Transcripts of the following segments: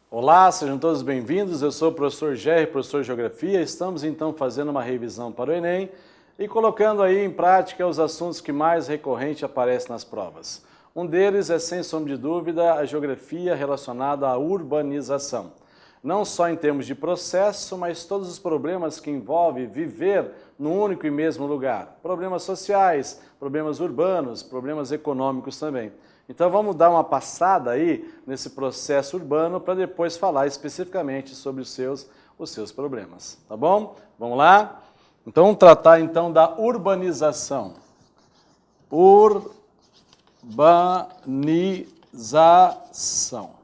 Olá, sejam todos bem-vindos. Eu sou o professor Gerry, professor de Geografia. Estamos então fazendo uma revisão para o Enem e colocando aí em prática os assuntos que mais recorrente aparecem nas provas. Um deles é, sem sombra de dúvida, a geografia relacionada à urbanização. Não só em termos de processo, mas todos os problemas que envolvem viver num único e mesmo lugar. Problemas sociais, problemas urbanos, problemas econômicos também. Então vamos dar uma passada aí nesse processo urbano para depois falar especificamente sobre os seus problemas, tá bom? Vamos lá? Então vamos tratar então da urbanização. Urbanização.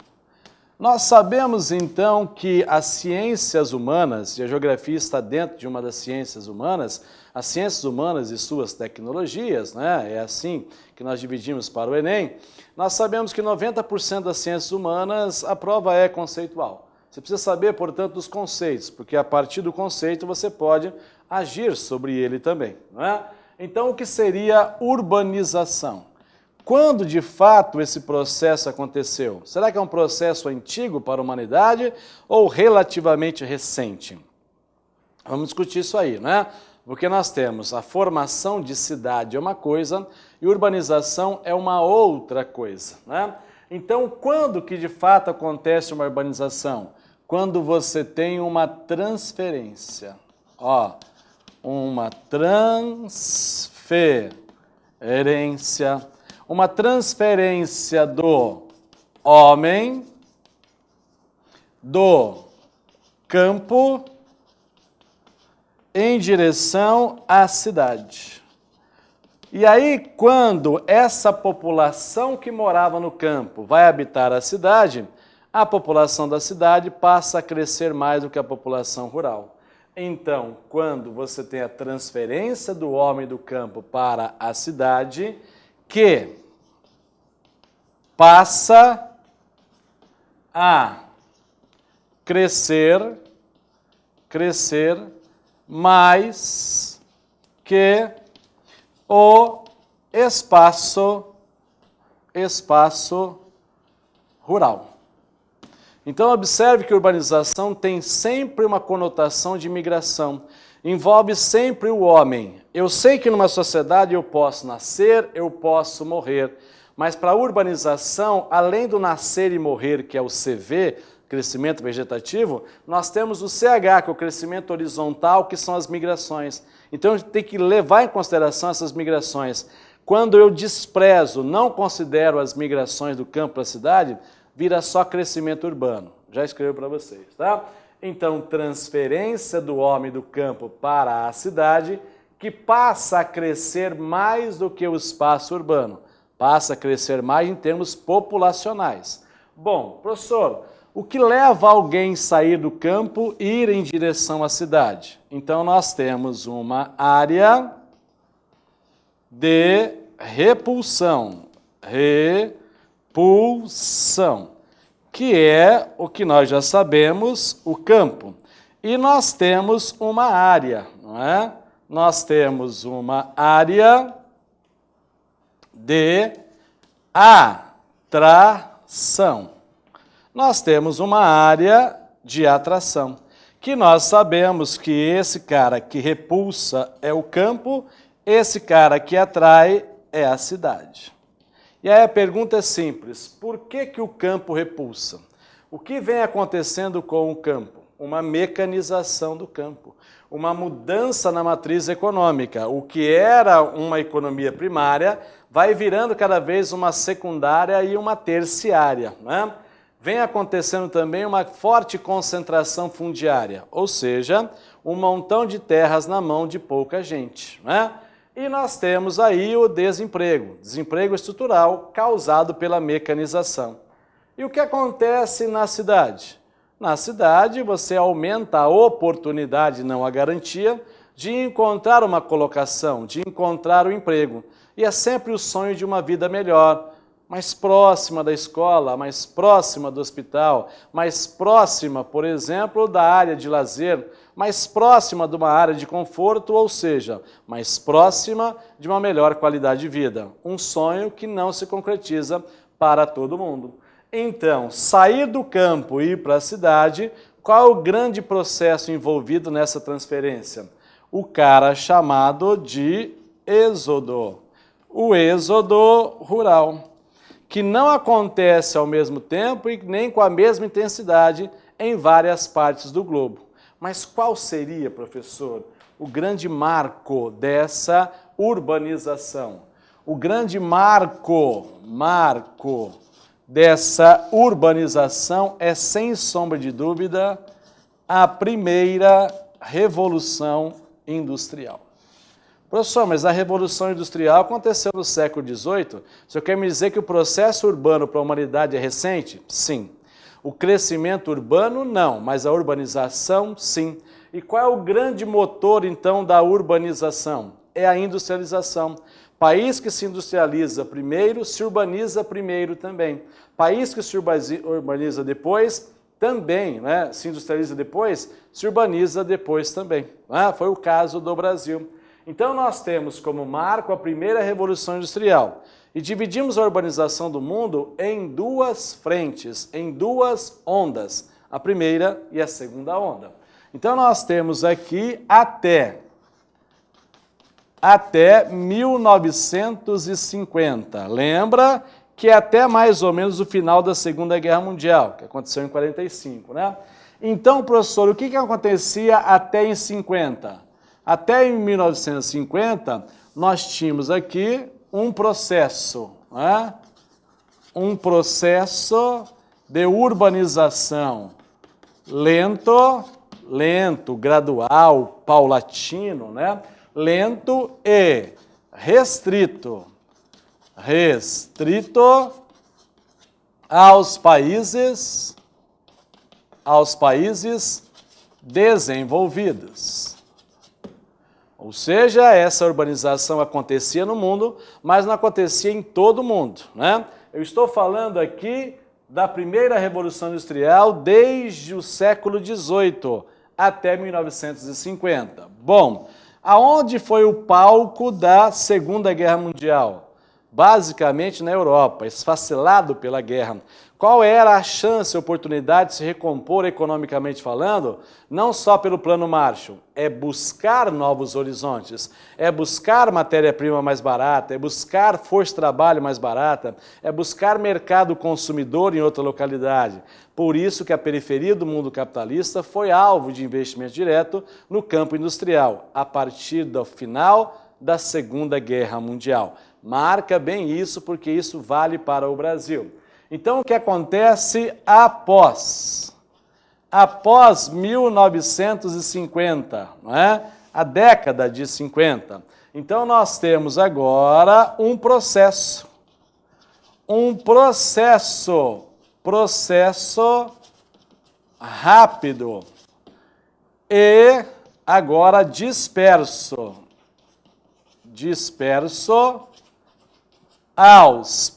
Nós sabemos então que as ciências humanas, e a geografia está dentro de uma das ciências humanas, as ciências humanas e suas tecnologias, né? É assim que nós dividimos para o Enem. Nós sabemos que 90% das ciências humanas a prova é conceitual. Você precisa saber, portanto, dos conceitos, porque a partir do conceito você pode agir sobre ele também, não é? Então, o que seria urbanização? Quando de fato esse processo aconteceu? Será que é um processo antigo para a humanidade ou relativamente recente? Vamos discutir isso aí, né? Porque nós temos a formação de cidade é uma coisa e urbanização é uma outra coisa, né? Então, quando que de fato acontece uma urbanização? Quando você tem uma transferência. Ó, uma transferência. Uma transferência do homem do campo em direção à cidade. E aí, quando essa população que morava no campo vai habitar a cidade, a população da cidade passa a crescer mais do que a população rural. Então, quando você tem a transferência do homem do campo para a cidade, que passa a crescer mais que o espaço rural. Então, observe que a urbanização tem sempre uma conotação de migração, envolve sempre o homem. Eu sei que numa sociedade eu posso nascer, eu posso morrer, mas para a urbanização, além do nascer e morrer, que é o CV, crescimento vegetativo, nós temos o CH, que é o crescimento horizontal, que são as migrações. Então, a gente tem que levar em consideração essas migrações. Quando eu desprezo, não considero as migrações do campo para a cidade, vira só crescimento urbano. Já escrevi para vocês, tá? Então, transferência do homem do campo para a cidade, que passa a crescer mais do que o espaço urbano. Passa a crescer mais em termos populacionais. Bom, professor, o que leva alguém a sair do campo e ir em direção à cidade? Então, nós temos uma área de repulsão. Repulsão, que é o que nós já sabemos, o campo. E nós temos uma área, não é? Nós temos uma área de atração. Nós temos uma área de atração, que nós sabemos que esse cara que repulsa é o campo, esse cara que atrai é a cidade. E aí a pergunta é simples, por que que o campo repulsa? O que vem acontecendo com o campo? Uma mecanização do campo, uma mudança na matriz econômica. O que era uma economia primária vai virando cada vez uma secundária e uma terciária, né? Vem acontecendo também uma forte concentração fundiária, ou seja, um montão de terras na mão de pouca gente, né? E nós temos aí o desemprego estrutural causado pela mecanização. E o que acontece na cidade? Na cidade você aumenta a oportunidade, não a garantia, de encontrar uma colocação, de encontrar um emprego. E é sempre o sonho de uma vida melhor, mais próxima da escola, mais próxima do hospital, mais próxima, por exemplo, da área de lazer, mais próxima de uma área de conforto, ou seja, mais próxima de uma melhor qualidade de vida. Um sonho que não se concretiza para todo mundo. Então, sair do campo e ir para a cidade, qual é o grande processo envolvido nessa transferência? O cara chamado de êxodo. O êxodo rural, que não acontece ao mesmo tempo e nem com a mesma intensidade em várias partes do globo. Mas qual seria, professor, o grande marco dessa urbanização? O grande marco dessa urbanização é, sem sombra de dúvida, a primeira Revolução Industrial. Professor, mas a Revolução Industrial aconteceu no século XVIII? O senhor quer me dizer que o processo urbano para a humanidade é recente? Sim. O crescimento urbano, não, mas a urbanização, sim. E qual é o grande motor, então, da urbanização? É a industrialização. País que se industrializa primeiro, se urbaniza primeiro também. País que se urbaniza depois, também, né? Se industrializa depois, se urbaniza depois também. Foi o caso do Brasil. Então, nós temos como marco a primeira Revolução Industrial e dividimos a urbanização do mundo em duas frentes, em duas ondas, a primeira e a segunda onda. Então, nós temos aqui até 1950. Lembra que é até mais ou menos o final da Segunda Guerra Mundial, que aconteceu em 45, né? Então, professor, o que acontecia até em 50? Até em 1950, nós tínhamos aqui um processo, né? Um processo de urbanização lento, gradual, paulatino, né? Lento e restrito aos países desenvolvidos. Ou seja, essa urbanização acontecia no mundo, mas não acontecia em todo o mundo, né? Eu estou falando aqui da primeira Revolução Industrial desde o século XVIII até 1950. Bom, aonde foi o palco da Segunda Guerra Mundial? Basicamente na Europa, esfacelado pela guerra. Qual era a chance, a oportunidade de se recompor economicamente falando? Não só pelo Plano Marshall, é buscar novos horizontes, é buscar matéria-prima mais barata, é buscar força de trabalho mais barata, é buscar mercado consumidor em outra localidade. Por isso que a periferia do mundo capitalista foi alvo de investimento direto no campo industrial, a partir do final da Segunda Guerra Mundial. Marca bem isso, porque isso vale para o Brasil. Então, o que acontece após 1950, não é? A década de 50. Então, nós temos agora um processo rápido e agora disperso aos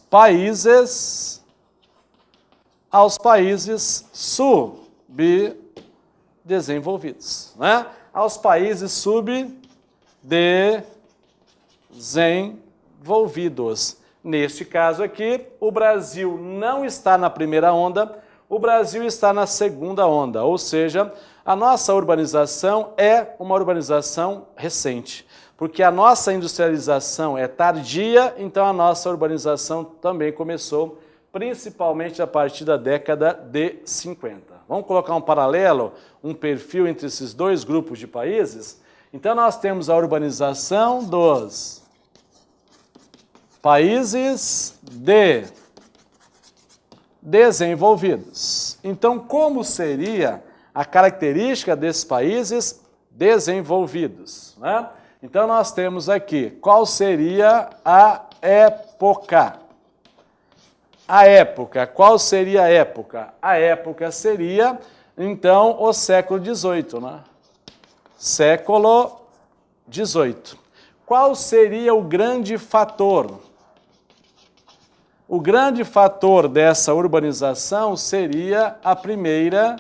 países subdesenvolvidos, né? Aos países subdesenvolvidos. Neste caso aqui, o Brasil não está na primeira onda, o Brasil está na segunda onda, ou seja, a nossa urbanização é uma urbanização recente. Porque a nossa industrialização é tardia, então a nossa urbanização também começou, principalmente a partir da década de 50. Vamos colocar um paralelo, um perfil entre esses dois grupos de países? Então nós temos a urbanização dos países desenvolvidos. Então, como seria a característica desses países desenvolvidos, né? Então, nós temos aqui, qual seria a época? Qual seria a época? A época seria, então, o século XVIII, né? Século XVIII. Qual seria o grande fator? O grande fator dessa urbanização seria a primeira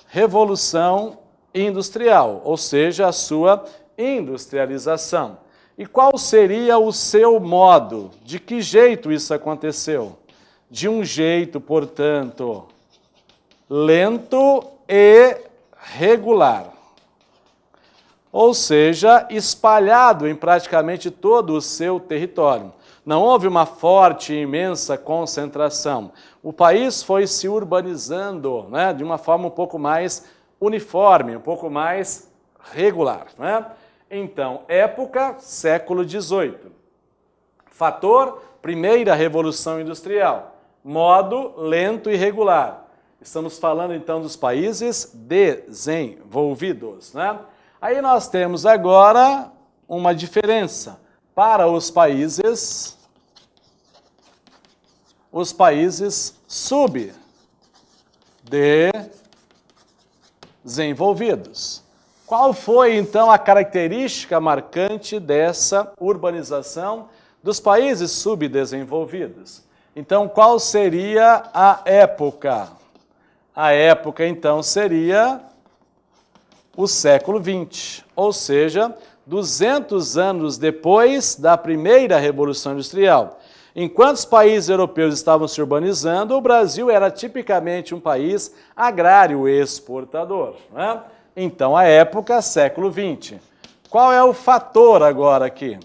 Revolução industrial, ou seja, a sua industrialização. E qual seria o seu modo? De que jeito isso aconteceu? De um jeito, portanto, lento e regular. Ou seja, espalhado em praticamente todo o seu território. Não houve uma forte e imensa concentração. O país foi se urbanizando, né, de uma forma um pouco mais uniforme, um pouco mais regular. Né? Então, época, século XVIII. Fator, primeira Revolução Industrial. Modo, lento e regular. Estamos falando, então, dos países desenvolvidos. Né? Aí nós temos agora uma diferença para os países subdesenvolvidos. Qual foi, então, a característica marcante dessa urbanização dos países subdesenvolvidos? Então, qual seria a época? A época, então, seria o século XX, ou seja, 200 anos depois da primeira Revolução Industrial. Enquanto os países europeus estavam se urbanizando, o Brasil era tipicamente um país agrário exportador. Né? Então, a época, século XX. Qual é o fator agora aqui?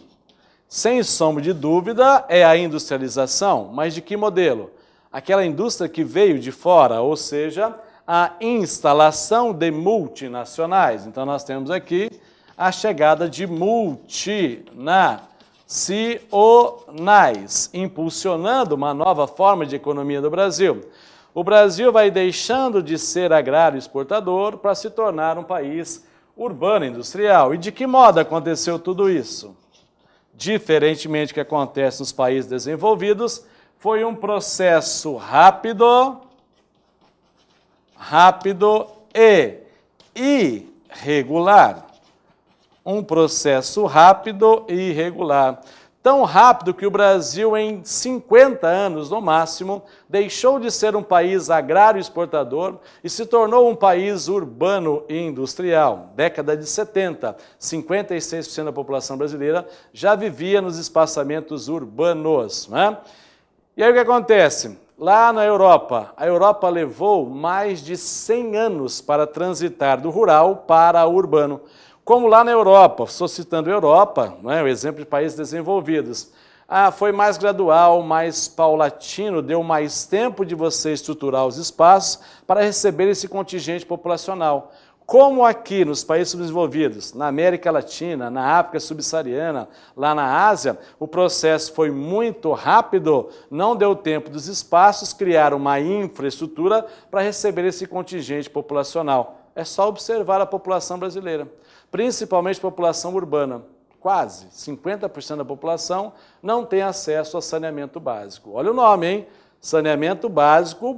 Sem sombra de dúvida, é a industrialização, mas de que modelo? Aquela indústria que veio de fora, ou seja, a instalação de multinacionais. Então, nós temos aqui a chegada de multinacionais, impulsionando uma nova forma de economia do Brasil. O Brasil vai deixando de ser agrário exportador para se tornar um país urbano industrial. E de que modo aconteceu tudo isso? Diferentemente do que acontece nos países desenvolvidos, foi um processo rápido e irregular. Um processo rápido e irregular. Tão rápido que o Brasil, em 50 anos no máximo, deixou de ser um país agrário exportador e se tornou um país urbano e industrial. Década de 70, 56% da população brasileira já vivia nos espaçamentos urbanos. Né? E aí o que acontece? Lá na Europa, a Europa levou mais de 100 anos para transitar do rural para o urbano. Como lá na Europa, estou citando a Europa, né, o exemplo de países desenvolvidos, foi mais gradual, mais paulatino, deu mais tempo de você estruturar os espaços para receber esse contingente populacional. Como aqui nos países subdesenvolvidos, na América Latina, na África subsaariana, lá na Ásia, o processo foi muito rápido, não deu tempo dos espaços criar uma infraestrutura para receber esse contingente populacional. É só observar a população brasileira, principalmente a população urbana. Quase 50% da população não tem acesso a saneamento básico. Olha o nome, hein? Saneamento básico,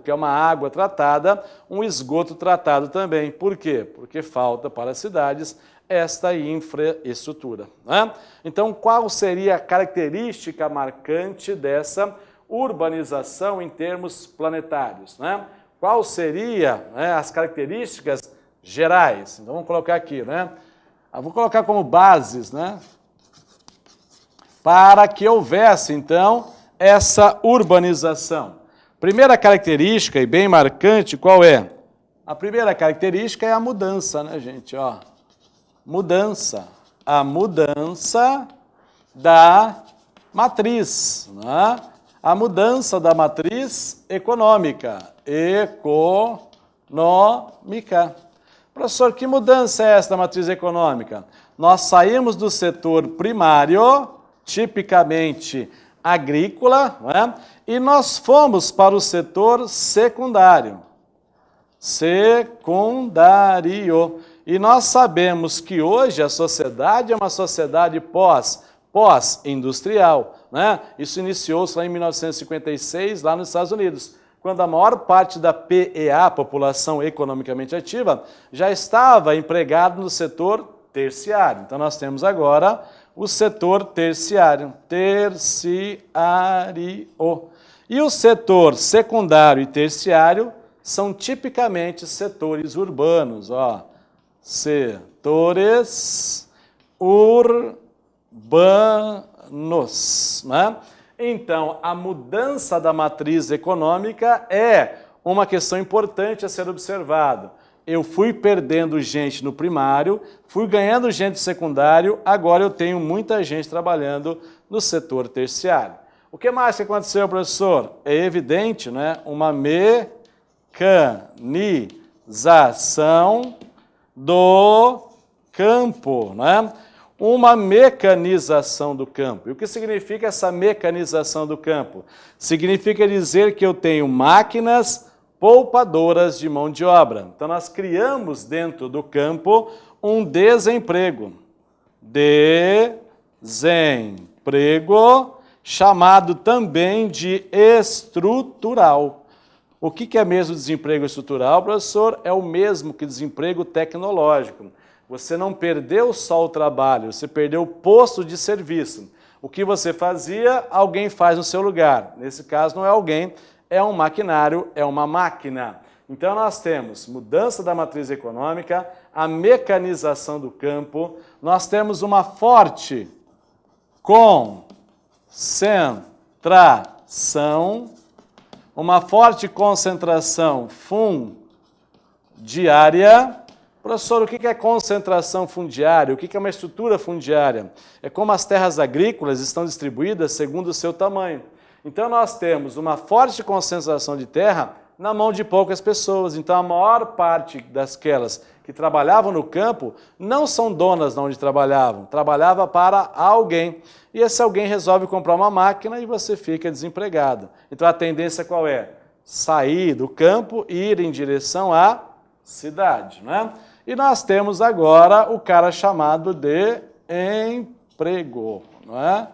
que é uma água tratada, um esgoto tratado também. Por quê? Porque falta para as cidades esta infraestrutura. Né? Então, qual seria a característica marcante dessa urbanização em termos planetários? Né? Qual seria, né, as características gerais? Então, vamos colocar aqui, né? Eu vou colocar como bases, né? Para que houvesse, então, essa urbanização. Primeira característica, e bem marcante, qual é? A primeira característica é a mudança, né, gente? Ó, mudança. A mudança da matriz, né? A mudança da matriz econômica. Professor, que mudança é essa da matriz econômica? Nós saímos do setor primário, tipicamente agrícola, né? E nós fomos para o setor secundário. E nós sabemos que hoje a sociedade é uma sociedade pós-industrial, né? Isso iniciou-se lá em 1956, lá nos Estados Unidos, quando a maior parte da PEA, população economicamente ativa, já estava empregada no setor terciário. Então, nós temos agora o setor terciário. E o setor secundário e terciário são tipicamente setores urbanos. Ó. setores urbanos, né? Então, a mudança da matriz econômica é uma questão importante a ser observado. Eu fui perdendo gente no primário, fui ganhando gente no secundário, agora eu tenho muita gente trabalhando no setor terciário. O que mais que aconteceu, professor? É evidente, né? Uma mecanização do campo, né? Uma mecanização do campo. E o que significa essa mecanização do campo? Significa dizer que eu tenho máquinas poupadoras de mão de obra. Então, nós criamos dentro do campo um desemprego. Desemprego, chamado também de estrutural. O que é mesmo desemprego estrutural, professor? É o mesmo que desemprego tecnológico. Você não perdeu só o trabalho, você perdeu o posto de serviço. O que você fazia, alguém faz no seu lugar. Nesse caso, não é alguém, é um maquinário, é uma máquina. Então, nós temos mudança da matriz econômica, a mecanização do campo, nós temos uma forte concentração fundiária. Professor, o que é concentração fundiária? O que é uma estrutura fundiária? É como as terras agrícolas estão distribuídas segundo o seu tamanho. Então, nós temos uma forte concentração de terra na mão de poucas pessoas. Então, a maior parte daquelas que trabalhavam no campo não são donas de onde trabalhavam, trabalhava para alguém. E esse alguém resolve comprar uma máquina e você fica desempregado. Então, a tendência qual é? Sair do campo e ir em direção à cidade, né? E nós temos agora o cara chamado de emprego, não é?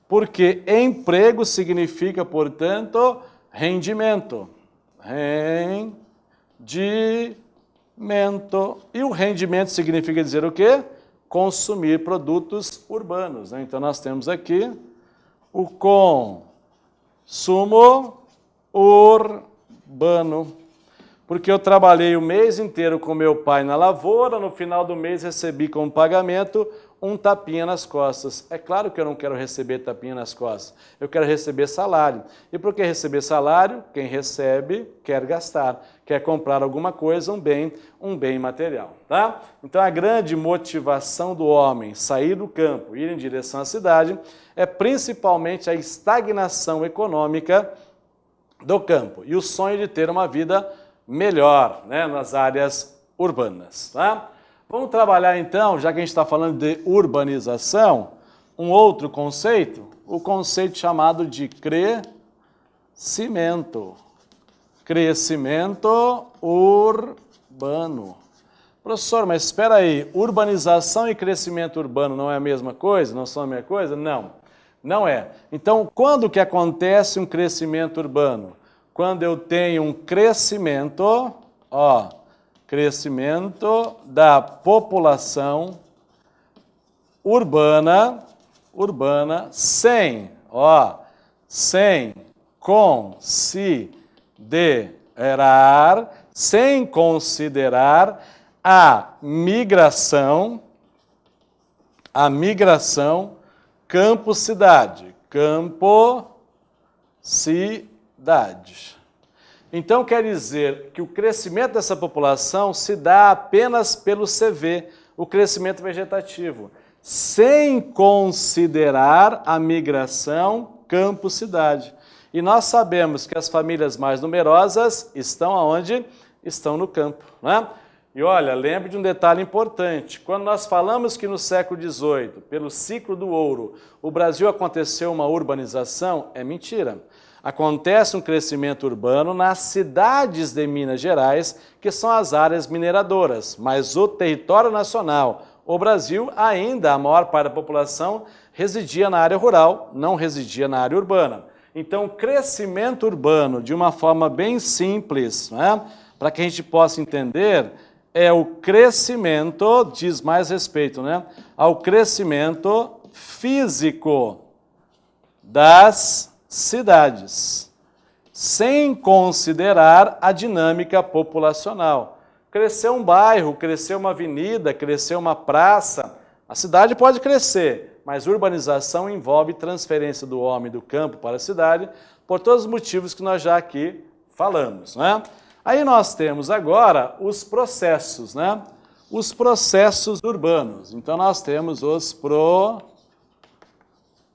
Porque emprego significa, portanto, rendimento. Rendimento. E o rendimento significa dizer o quê? Consumir produtos urbanos, né? Então, nós temos aqui o consumo urbano. Porque eu trabalhei o mês inteiro com meu pai na lavoura, no final do mês recebi como pagamento um tapinha nas costas. É claro que eu não quero receber tapinha nas costas, eu quero receber salário. E por que receber salário? Quem recebe quer gastar, quer comprar alguma coisa, um bem material. Tá? Então a grande motivação do homem sair do campo, ir em direção à cidade, é principalmente a estagnação econômica do campo e o sonho de ter uma vida melhor, né, nas áreas urbanas. Tá? Vamos trabalhar então, já que a gente está falando de urbanização, um outro conceito, o conceito chamado de crescimento. Crescimento urbano. Professor, mas espera aí, urbanização e crescimento urbano não é a mesma coisa? Não são a mesma coisa? Não, não é. Então, quando que acontece um crescimento urbano? Quando eu tenho um crescimento, crescimento da população urbana sem considerar a migração campo-cidade. Então, quer dizer que o crescimento dessa população se dá apenas pelo CV, o crescimento vegetativo, sem considerar a migração campo-cidade. E nós sabemos que as famílias mais numerosas estão aonde? Estão no campo, né? E olha, lembre de um detalhe importante. Quando nós falamos que no século XVIII, pelo ciclo do ouro, o Brasil aconteceu uma urbanização, é mentira. Acontece um crescimento urbano nas cidades de Minas Gerais, que são as áreas mineradoras, mas o território nacional, o Brasil, ainda a maior parte da população residia na área rural, não residia na área urbana. Então, o crescimento urbano, de uma forma bem simples, né, para que a gente possa entender, é o crescimento, diz mais respeito, né, ao crescimento físico das cidades, sem considerar a dinâmica populacional. Cresceu um bairro, cresceu uma avenida, cresceu uma praça, a cidade pode crescer, mas urbanização envolve transferência do homem do campo para a cidade, por todos os motivos que nós já aqui falamos, né? Aí nós temos agora os processos, né? Os processos urbanos. Então nós temos os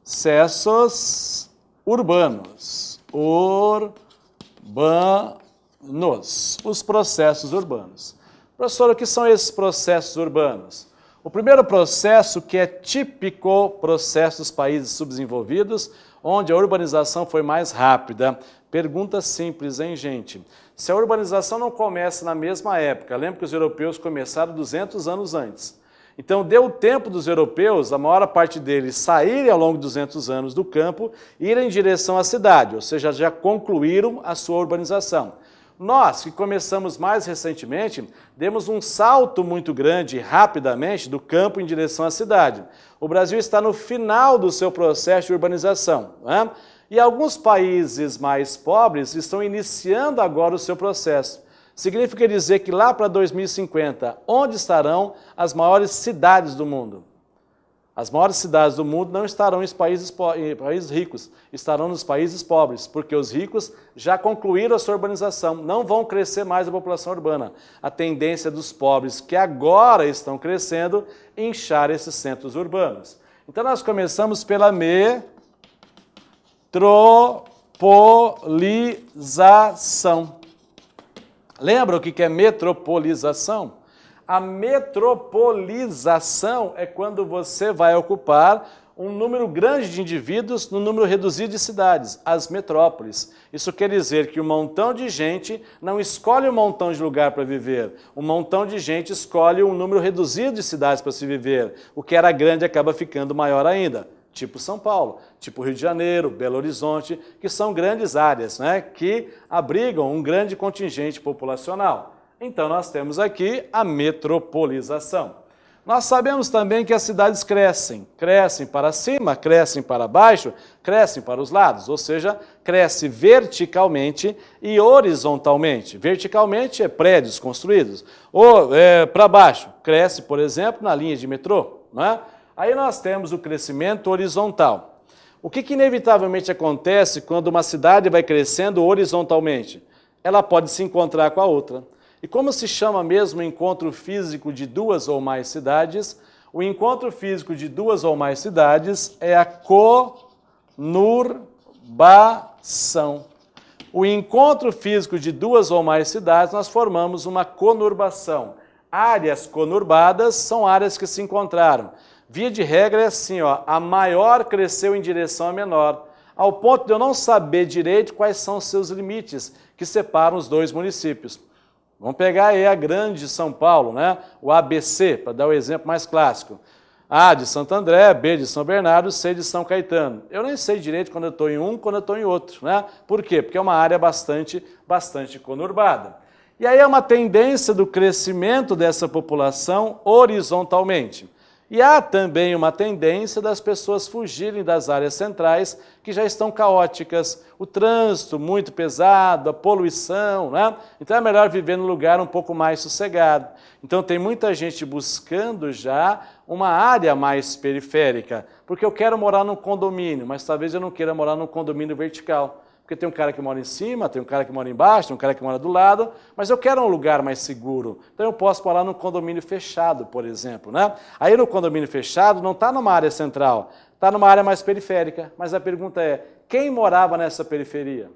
processos urbanos. Os processos urbanos. Professor, o que são esses processos urbanos? O primeiro processo, que é típico processo dos países subdesenvolvidos, onde a urbanização foi mais rápida. Pergunta simples, hein, gente? Se a urbanização não começa na mesma época, lembra que os europeus começaram 200 anos antes. Então, deu tempo dos europeus, a maior parte deles, saírem ao longo de 200 anos do campo e irem em direção à cidade, ou seja, já concluíram a sua urbanização. Nós, que começamos mais recentemente, demos um salto muito grande, rapidamente, do campo em direção à cidade. O Brasil está no final do seu processo de urbanização, né? E alguns países mais pobres estão iniciando agora o seu processo. Significa dizer que lá para 2050, onde estarão as maiores cidades do mundo? As maiores cidades do mundo não estarão em países ricos, estarão nos países pobres, porque os ricos já concluíram a sua urbanização, não vão crescer mais a população urbana. A tendência dos pobres, que agora estão crescendo, inchar esses centros urbanos. Então nós começamos pela metropolização. Lembra o que é metropolização? A metropolização é quando você vai ocupar um número grande de indivíduos num número reduzido de cidades, as metrópoles. Isso quer dizer que um montão de gente não escolhe um montão de lugar para viver. Um montão de gente escolhe um número reduzido de cidades para se viver. O que era grande acaba ficando maior ainda. Tipo São Paulo, tipo Rio de Janeiro, Belo Horizonte, que são grandes áreas, né, que abrigam um grande contingente populacional. Então nós temos aqui a metropolização. Nós sabemos também que as cidades crescem para cima, crescem para baixo, crescem para os lados, ou seja, cresce verticalmente e horizontalmente. Verticalmente é prédios construídos, ou para baixo, cresce, por exemplo, na linha de metrô, né? Aí nós temos o crescimento horizontal. O que inevitavelmente acontece quando uma cidade vai crescendo horizontalmente? Ela pode se encontrar com a outra. E como se chama mesmo o encontro físico de duas ou mais cidades? O encontro físico de duas ou mais cidades é a conurbação. O encontro físico de duas ou mais cidades, nós formamos uma conurbação. Áreas conurbadas são áreas que se encontraram. Via de regra é assim, ó, a maior cresceu em direção à menor, ao ponto de eu não saber direito quais são os seus limites que separam os dois municípios. Vamos pegar aí a grande São Paulo, né? O ABC, para dar o exemplo mais clássico. A de Santo André, B de São Bernardo, C de São Caetano. Eu nem sei direito quando eu estou em um, quando eu estou em outro, né? Por quê? Porque é uma área bastante conurbada. E aí é uma tendência do crescimento dessa população horizontalmente. E há também uma tendência das pessoas fugirem das áreas centrais, que já estão caóticas, o trânsito muito pesado, a poluição, né? Então é melhor viver num lugar um pouco mais sossegado. Então tem muita gente buscando já uma área mais periférica, porque eu quero morar num condomínio, mas talvez eu não queira morar num condomínio vertical. Porque tem um cara que mora em cima, tem um cara que mora embaixo, tem um cara que mora do lado, mas eu quero um lugar mais seguro. Então eu posso morar num condomínio fechado, por exemplo, né? Aí no condomínio fechado não está numa área central, está numa área mais periférica. Mas a pergunta é, quem morava nessa periferia?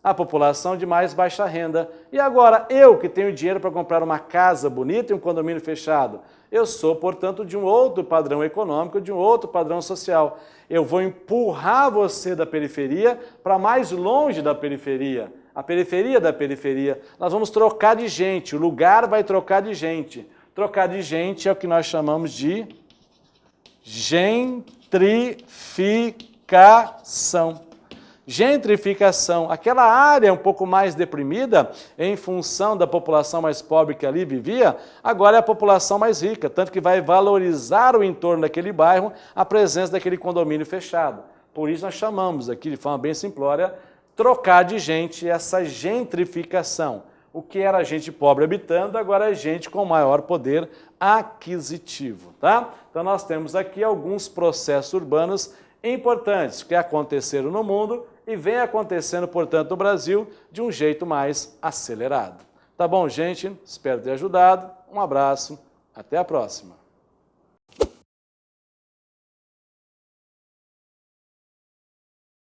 A população de mais baixa renda. E agora, eu que tenho dinheiro para comprar uma casa bonita e um condomínio fechado, eu sou, portanto, de um outro padrão econômico, de um outro padrão social. Eu vou empurrar você da periferia para mais longe da periferia. A periferia da periferia. Nós vamos trocar de gente, o lugar vai trocar de gente. Trocar de gente é o que nós chamamos de gentrificação. Gentrificação, aquela área um pouco mais deprimida, em função da população mais pobre que ali vivia, agora é a população mais rica, tanto que vai valorizar o entorno daquele bairro, a presença daquele condomínio fechado. Por isso nós chamamos aqui, de forma bem simplória, trocar de gente, essa gentrificação. O que era gente pobre habitando, agora é gente com maior poder aquisitivo, tá? Então nós temos aqui alguns processos urbanos importantes que aconteceram no mundo e vem acontecendo, portanto, no Brasil de um jeito mais acelerado. Tá bom, gente? Espero ter ajudado. Um abraço. Até a próxima.